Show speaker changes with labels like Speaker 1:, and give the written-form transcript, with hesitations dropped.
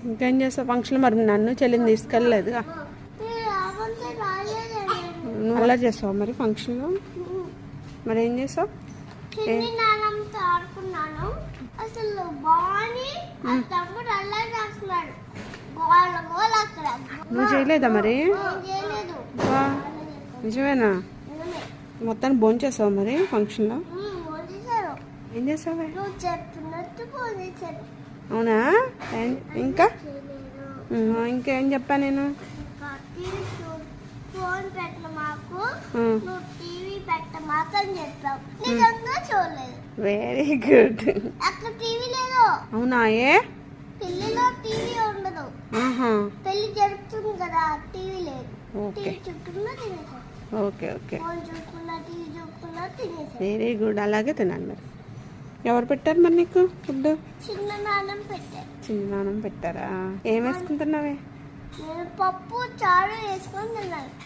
Speaker 1: ఇంకేం చేస్తావు ఫంక్షన్? మరి నన్ను చెల్లిని తీసుకెళ్ళలేదుగా. నువ్వు అలా చేస్తావు మరి ఫంక్షన్లో? మరి ఏం చేస్తావు? నువ్వు చేయలేదా మరి? నిజమేనా? మొత్తాన్ని భోంచేస్తావు మరి ఫంక్షన్లో? ఏం చేస్తావే? అవునా? ఇంకా ఇంకేం చెప్పా నేను? Very good. అవునా? ఏ
Speaker 2: పెళ్లిలో టీవీ ఉండదు, పెళ్లి జరుగుతుంది కదా, టీవీ లేదు.
Speaker 1: ఓకే ఓకే ఓకే
Speaker 2: తినేసాను.
Speaker 1: Very good. అలాగే తినాలి. మరి ఎవరు పెట్టారు మరి నీకు ఫుడ్?
Speaker 2: చిన్న నాన్నం పెట్టారు.
Speaker 1: చిన్న నాన్నం పెట్టారా? ఏం వేసుకుంటున్నావే?
Speaker 2: నేను పప్పు చారు వేసుకొని తిన్నాను.